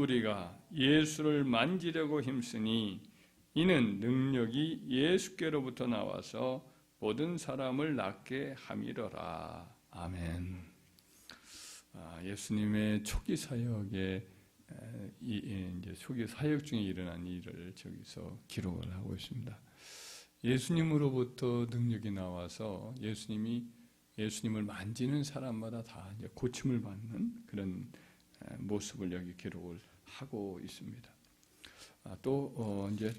무리가 예수를 만지려고 힘쓰니 이는 능력이 예수께로부터 나와서 모든 사람을 낫게 함이로라. 아멘. 예수님의 초기 사역에 이제 초기 사역 중에 일어난 일을 저기서 기록을 하고 있습니다. 예수님으로부터 능력이 나와서 예수님을 만지는 사람마다 다 이제 고침을 받는 그런 모습을 여기 기록을 하고 있습니다. 또 이제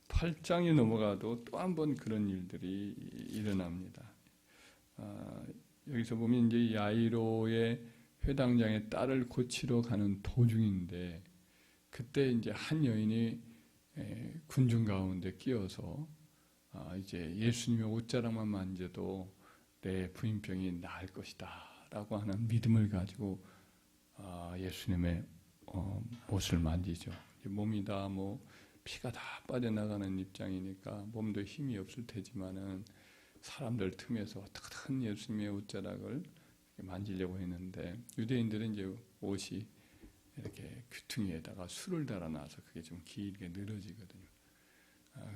8장이 넘어가도 또 한 번 그런 일들이 일어납니다. 여기서 보면 이제 야이로의 회당장의 딸을 고치러 가는 도중인데 그때 이제 한 여인이 군중 가운데 끼어서 이제 예수님의 옷자락만 만져도 내 부인병이 나을 것이다라고 하는 믿음을 가지고 예수님의 옷을 만지죠. 몸이 다 피가 다 빠져나가는 입장이니까 몸도 힘이 없을 테지만은 사람들 틈에서 어떻게든 예수님의 옷자락을 만지려고 했는데 유대인들은 이제 옷이 이렇게 귀퉁이에다가 술을 달아놔서 그게 좀 길게 늘어지거든요.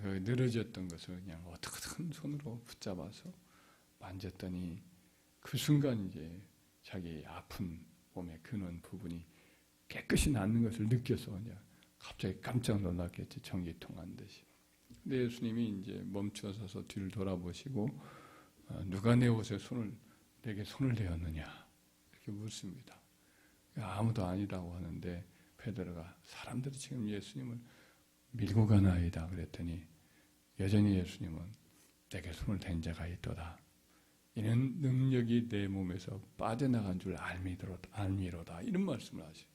그 늘어졌던 것을 그냥 어떻게든 손으로 붙잡아서 만졌더니 그 순간 이제 자기 아픈 몸의 근원 부분이 깨끗이 낫는 것을 느껴서 그냥 갑자기 깜짝 놀랐겠지, 전기 통한 듯이. 근데 예수님이 이제 멈춰서서 뒤를 돌아보시고 누가 내게 손을 대었느냐 이렇게 묻습니다. 아무도 아니라고 하는데 베드로가 사람들이 지금 예수님을 밀고 가나이다 그랬더니 여전히 예수님은 내게 손을 댄 자가 있도다. 이는 능력이 내 몸에서 빠져나간 줄 알미로다. 이런 말씀을 하시죠.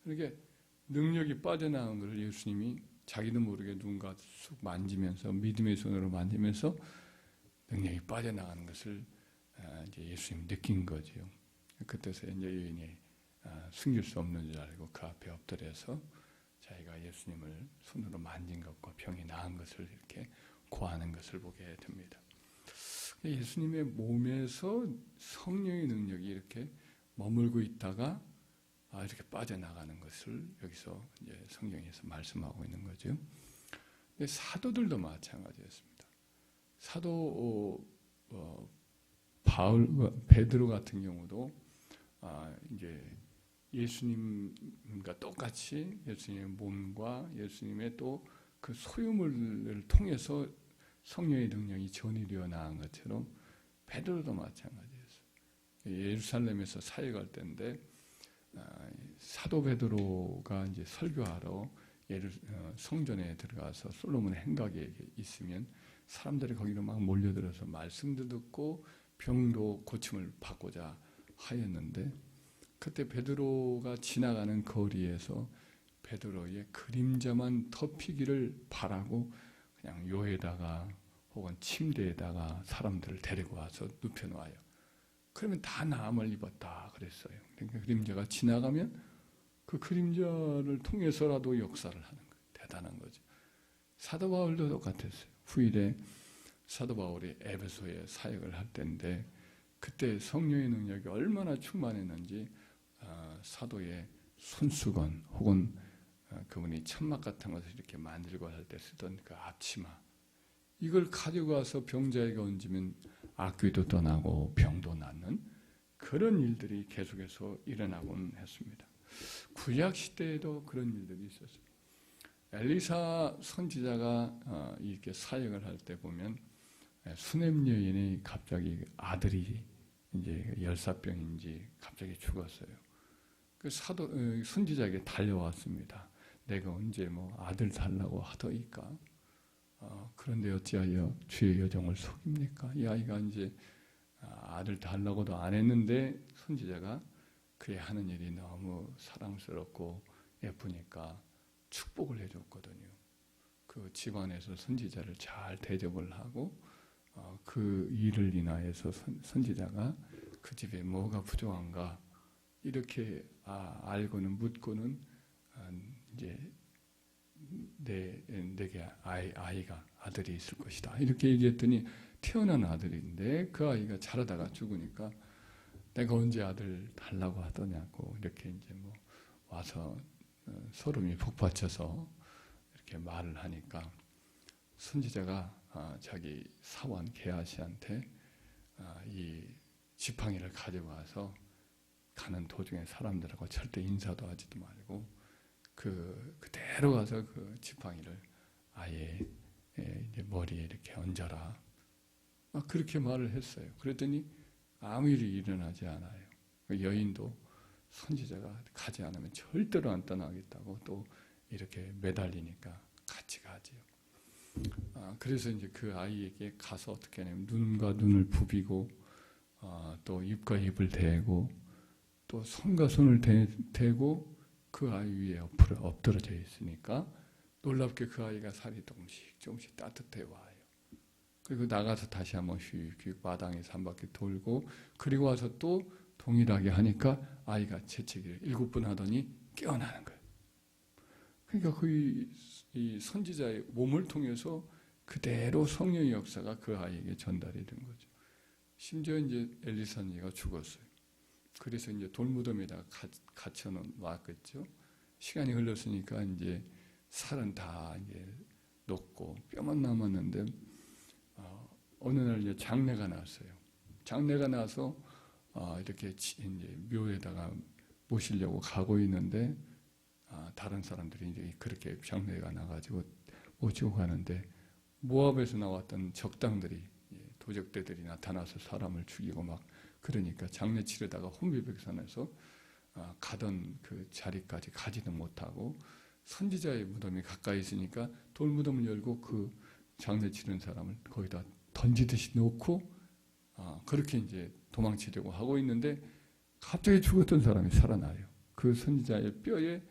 그러니까 능력이 빠져나간 것을 예수님이 자기도 모르게 누군가 쑥 만지면서 믿음의 손으로 만지면서 능력이 빠져나가는 것을 이제 예수님이 느낀 거죠. 그때서 이제 여인이 숨길 수 없는 줄 알고 그 앞에 엎드려서 자기가 예수님을 손으로 만진 것과 병이 나은 것을 이렇게 고하는 것을 보게 됩니다. 예수님의 몸에서 성령의 능력이 이렇게 머물고 있다가 이렇게 빠져나가는 것을 여기서 이제 성경에서 말씀하고 있는 거죠. 근데 사도들도 마찬가지였습니다. 사도 베드로 같은 경우도 이제 예수님과 똑같이 예수님의 몸과 예수님의 또 그 소유물을 통해서 성령의 능력이 전이되어 나간 것처럼 베드로도 마찬가지였어요. 예루살렘에서 사역할 때인데 사도 베드로가 이제 설교하러 성전에 들어가서 솔로몬의 행각에 있으면 사람들이 거기로 막 몰려들어서 말씀도 듣고 병도 고침을 받고자 하였는데 그때 베드로가 지나가는 거리에서 베드로의 그림자만 덮이기를 바라고 그냥 요에다가 혹은 침대에다가 사람들을 데리고 와서 눕혀놓아요. 그러면 다 나음을 입었다 그랬어요. 그러니까 그림자가 지나가면 그 그림자를 통해서라도 역사를 하는 거예요. 대단한 거죠. 사도 바울도 똑같았어요. 후일에 사도 바울이 에베소에 사역을 할 때인데 그때 성령의 능력이 얼마나 충만했는지 사도의 손수건 혹은 그분이 천막 같은 것을 이렇게 만들고 할 때 쓰던 그 앞치마 이걸 가지고 와서 병자에게 얹으면 악귀도 떠나고 병도 낫는 그런 일들이 계속해서 일어나곤 했습니다. 구약 시대에도 그런 일들이 있었어요. 엘리사 선지자가 이렇게 사역을 할 때 보면 수넴 여인이 갑자기 아들이 이제 열사병인지 갑자기 죽었어요. 그 선지자에게 달려왔습니다. 내가 언제 아들 달라고 하더이까? 그런데 어찌하여 주의 여정을 속입니까? 이 아이가 이제 아들 달라고도 안 했는데 선지자가 그의 하는 일이 너무 사랑스럽고 예쁘니까 축복을 해줬거든요. 그 집안에서 선지자를 잘 대접을 하고 그 일을 인하여서 선지자가 그 집에 뭐가 부족한가 이렇게 알고는 묻고는 이제 내게 아들이 있을 것이다 이렇게 얘기했더니 태어난 아들인데 그 아이가 자라다가 죽으니까 내가 언제 아들 달라고 하더냐고 이렇게 이제 와서 소름이 북받쳐서 이렇게 말을 하니까 선지자가 자기 사원 게하시한테 이 지팡이를 가져와서 가는 도중에 사람들하고 절대 인사도 하지도 말고 그대로 가서 그 지팡이를 아예 이제 머리에 이렇게 얹어라. 그렇게 말을 했어요. 그랬더니 아무 일이 일어나지 않아요. 그 여인도 선지자가 가지 않으면 절대로 안 떠나겠다고 또 이렇게 매달리니까 같이 가지요. 그래서 이제 그 아이에게 가서 어떻게 하냐면 눈과 눈을 부비고 또 입과 입을 대고 또 손과 손을 대고 그 아이 위에 엎드러져 있으니까 놀랍게 그 아이가 살이 조금씩 따뜻해 와요. 그리고 나가서 다시 한번 휙휙 마당에서 한 바퀴 돌고 그리고 와서 또 동일하게 하니까 아이가 재채기를 7번 하더니 깨어나는 거예요. 그러니까 이 선지자의 몸을 통해서 그대로 성령의 역사가 그 아이에게 전달이 된 거죠. 심지어 이제 엘리사니가 죽었어요. 그래서 이제 돌무덤에다가 갇혀 놨겠죠. 시간이 흘렀으니까 이제 살은 다 이제 녹고 뼈만 남았는데 어느 날 이제 장례가 났어요. 장례가 나서 이렇게 이제 묘에다가 모시려고 가고 있는데 다른 사람들이 이제 그렇게 장례가 나가지고 모시고 가는데 모압에서 나왔던 적당들이 도적대들이 나타나서 사람을 죽이고 막 그러니까 장례 치르다가 혼비백산해서 가던 그 자리까지 가지도 못하고 선지자의 무덤이 가까이 있으니까 돌무덤을 열고 그 장례 치른 사람을 거기다 던지듯이 놓고 그렇게 이제 도망치려고 하고 있는데 갑자기 죽었던 사람이 살아나요. 그 선지자의 뼈에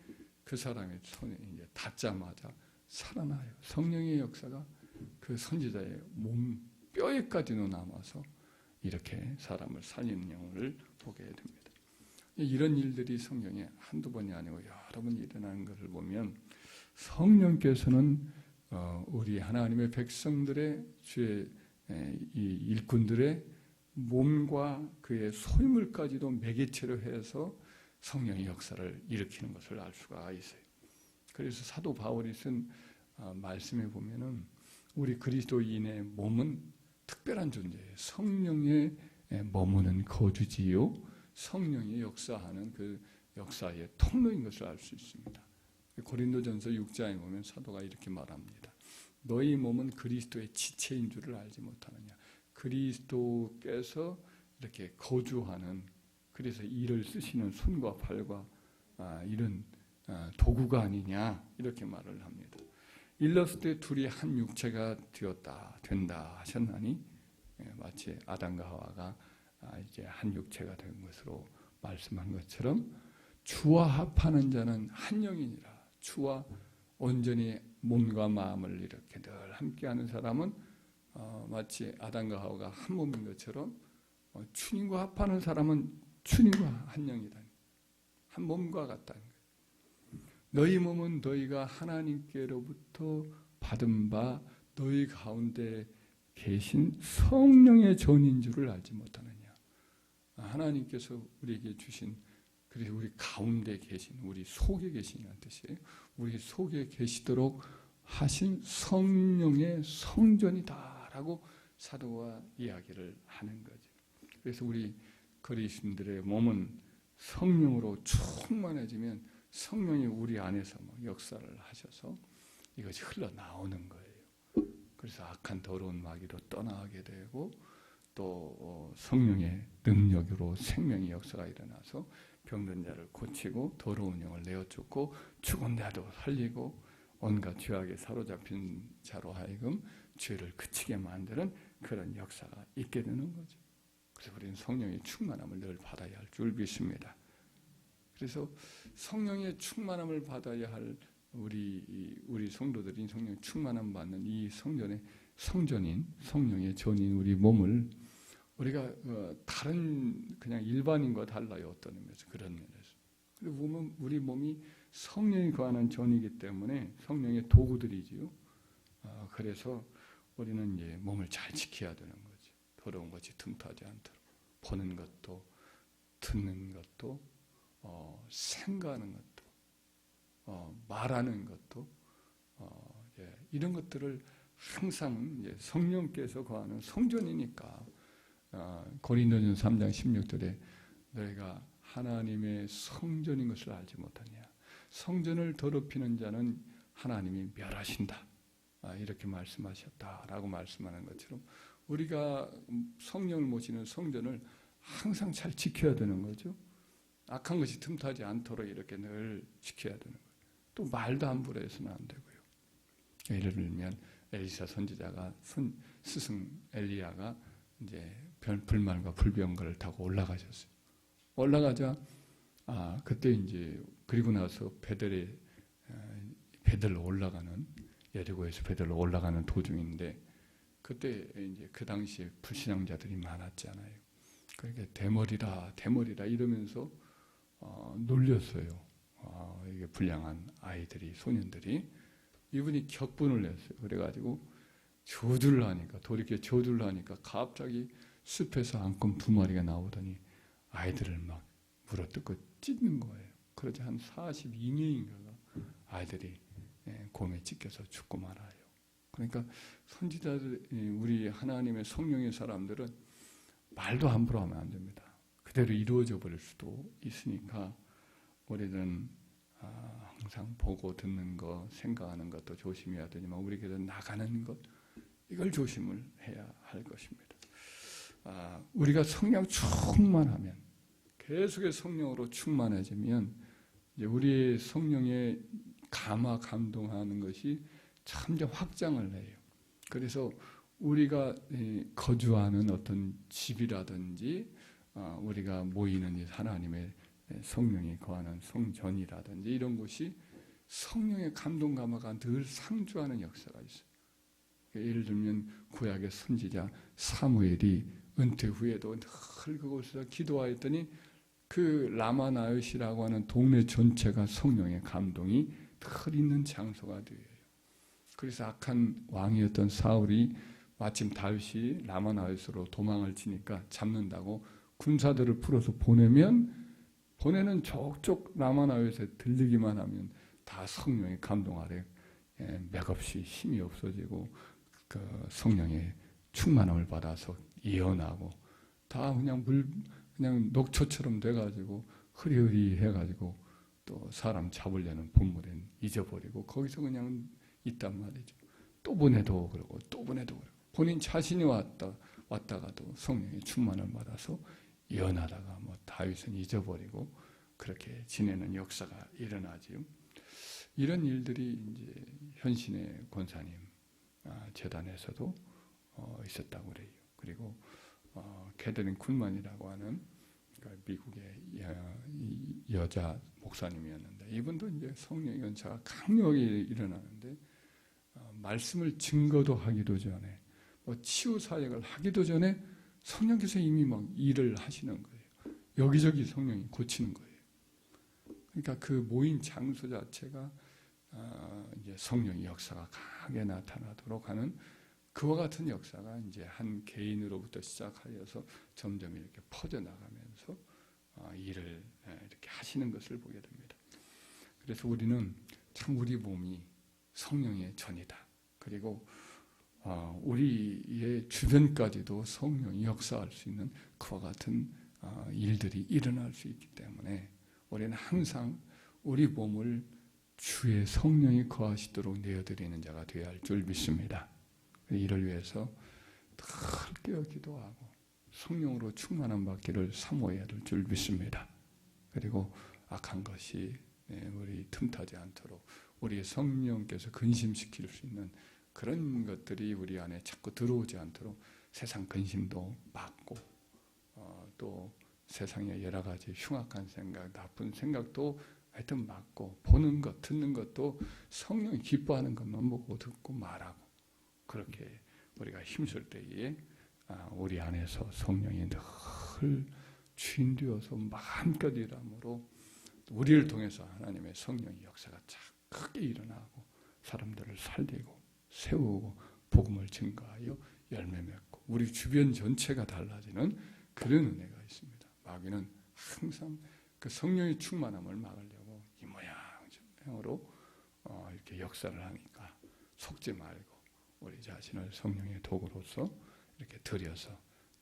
그 사람의 손에 이제 닿자마자 살아나요. 성령의 역사가 그 선지자의 몸 뼈에까지도 남아서 이렇게 사람을 살리는 영혼을 보게 됩니다. 이런 일들이 성경에 한두 번이 아니고 여러 번 일어나는 것을 보면 성령께서는 우리 하나님의 백성들의 주의 이 일꾼들의 몸과 그의 소유물까지도 매개체로 해서 성령의 역사를 일으키는 것을 알 수가 있어요. 그래서 사도 바울이 쓴 말씀에 보면은 우리 그리스도인의 몸은 특별한 존재예요. 성령의 머무는 거주지요. 성령이 역사하는 그 역사의 통로인 것을 알 수 있습니다. 고린도전서 6장에 보면 사도가 이렇게 말합니다. 너희 몸은 그리스도의 지체인 줄을 알지 못하느냐. 그리스도께서 이렇게 거주하는 그래서 일을 쓰시는 손과 팔과 이런 도구가 아니냐 이렇게 말을 합니다. 일렀을 때 둘이 한 육체가 된다 하셨나니 마치 아담과 하와가 이제 한 육체가 된 것으로 말씀한 것처럼 주와 합하는 자는 한 영이니라. 주와 온전히 몸과 마음을 이렇게 늘 함께하는 사람은 마치 아담과 하와가 한 몸인 것처럼 주님과 합하는 사람은 주님과 한 영이다. 한 몸과 같다는 거예요. 너희 몸은 너희가 하나님께로부터 받은 바 너희 가운데 계신 성령의 전인 줄을 알지 못하느냐. 하나님께서 우리에게 주신 그래서 우리 가운데 계신 우리 속에 계시는 뜻이에요. 우리 속에 계시도록 하신 성령의 성전이다라고 사도가 이야기를 하는 거죠. 그래서 우리 그리스도인들의 몸은 성령으로 충만해지면 성령이 우리 안에서 역사를 하셔서 이것이 흘러나오는 거예요. 그래서 악한 더러운 마귀도 떠나게 되고 또 성령의 능력으로 생명의 역사가 일어나서 병든 자를 고치고 더러운 영을 내어쫓고 죽은 자도 살리고 온갖 죄악에 사로잡힌 자로 하여금 죄를 그치게 만드는 그런 역사가 있게 되는 거죠. 그래서 우리는 성령의 충만함을 늘 받아야 할 줄 믿습니다. 그래서 성령의 충만함을 받아야 할 우리 성도들이 성령의 충만함 받는 이 성전인 성령의 전인 우리 몸을 우리가 다른 그냥 일반인과 달라요. 어떤 의미에서 그런 면에서. 그리고 우리 몸이 성령이 거하는 전이기 때문에 성령의 도구들이지요. 그래서 우리는 이제 몸을 잘 지켜야 되는 거죠. 더러운 것이 틈타지 않도록 보는 것도 듣는 것도 생각하는 것도 말하는 것도 이런 것들을 항상 이제 성령께서 거하는 성전이니까 고린도전서 3장 16절에 너희가 하나님의 성전인 것을 알지 못하냐. 성전을 더럽히는 자는 하나님이 멸하신다. 이렇게 말씀하셨다라고 말씀하는 것처럼 우리가 성령을 모시는 성전을 항상 잘 지켜야 되는 거죠. 악한 것이 틈타지 않도록 이렇게 늘 지켜야 되는 거예요. 또 말도 함부로 해서는 안 되고요. 예를 들면 엘리사 선지자가 스승 엘리야가 이제 불말과 불병거를 타고 올라가셨어요. 올라가자 그때 이제 그리고 나서 베들로 올라가는 여리고에서 베들로 올라가는 도중인데 그때 이제 그 당시에 불신앙자들이 많았잖아요. 그러니까 대머리라 이러면서 놀렸어요. 이게 불량한 아이들이 소년들이 이분이 격분을 냈어요. 그래가지고 돌이켜 저주를 하니까 갑자기 숲에서 앙금 2마리가 나오더니 아이들을 막 물어뜯고 찢는 거예요. 그러자 한 42명인가가 아이들이 곰에 찢겨서 죽고 말아요. 그러니까 선지자들, 우리 하나님의 성령의 사람들은 말도 함부로 하면 안 됩니다. 그대로 이루어져 버릴 수도 있으니까 우리는 항상 보고 듣는 것, 생각하는 것도 조심해야 되지만 우리에게 나가는 것, 이걸 조심을 해야 할 것입니다. 우리가 성령 충만하면, 계속해서 성령으로 충만해지면 이제 우리의 성령의 감동하는 것이 점점 확장을 해요. 그래서 우리가 거주하는 어떤 집이라든지 우리가 모이는 하나님의 성령이 거하는 성전이라든지 이런 곳이 성령의 감동 감화가 늘 상주하는 역사가 있어요. 예를 들면 구약의 선지자 사무엘이 은퇴 후에도 늘 그곳에서 기도하였더니 그 라마나요시라고 하는 동네 전체가 성령의 감동이 늘 있는 장소가 되어요. 그래서 악한 왕이었던 사울이 마침 다윗이 라마나요스로 도망을 치니까 잡는다고 군사들을 풀어서 보내는 족족 라마나요스에 들리기만 하면 다 성령의 감동 아래 맥없이 힘이 없어지고 그 성령의 충만함을 받아서 예언하고 다 그냥 녹초처럼 돼가지고 흐리흐리해가지고 또 사람 잡으려는 본물엔 잊어버리고 거기서 그냥 있단 말이죠. 또 보내도 그러고 또 보내도 그러고 본인 자신이 왔다가도 성령의 충만을 받아서 예언하다가 다윗은 잊어버리고 그렇게 지내는 역사가 일어나지요. 이런 일들이 이제 현신의 권사님 재단에서도 있었다고 그래요. 그리고 캐더린 쿨만이라고 하는 미국의 여자 목사님이었는데 이분도 이제 성령의 연차가 강력하게 일어나는데 말씀을 증거도 하기도 전에 치유 사역을 하기도 전에 성령께서 이미 막 일을 하시는 거예요. 여기저기 성령이 고치는 거예요. 그러니까 그 모인 장소 자체가 이제 성령의 역사가 강하게 나타나도록 하는 그와 같은 역사가 이제 한 개인으로부터 시작하여서 점점 이렇게 퍼져나가면서 일을 이렇게 하시는 것을 보게 됩니다. 그래서 우리는 참 우리 몸이 성령의 전이다. 그리고 우리의 주변까지도 성령이 역사할 수 있는 그와 같은 일들이 일어날 수 있기 때문에 우리는 항상 우리 몸을 주의 성령이 거하시도록 내어드리는 자가 되어야 할 줄 믿습니다. 이를 위해서 늘 깨어 기도하고 성령으로 충만함 받기를 사모해야 될 줄 믿습니다. 그리고 악한 것이 우리 틈타지 않도록 우리의 성령께서 근심시킬 수 있는 그런 것들이 우리 안에 자꾸 들어오지 않도록 세상 근심도 막고 또 세상의 여러 가지 흉악한 생각, 나쁜 생각도 하여튼 막고 보는 것, 듣는 것도 성령이 기뻐하는 것만 보고 듣고 말하고 그렇게 우리가 힘쓸 때에 우리 안에서 성령이 늘 주인되어서 마음껏 일함으로 우리를 통해서 하나님의 성령의 역사가 크게 일어나고 사람들을 살리고 세우고 복음을 증거하여 열매 맺고 우리 주변 전체가 달라지는 그런 은혜가 있습니다. 마귀는 항상 그 성령의 충만함을 막으려고 이 모양으로 이렇게 역사를 하니까 속지 말고 우리 자신을 성령의 도구로서 이렇게 들여서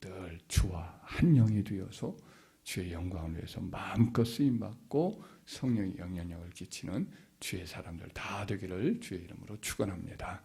늘 주와 한 영이 되어서 주의 영광을 위해서 마음껏 쓰임받고 성령의 영향력을 끼치는 주의 사람들 다 되기를 주의 이름으로 축원합니다.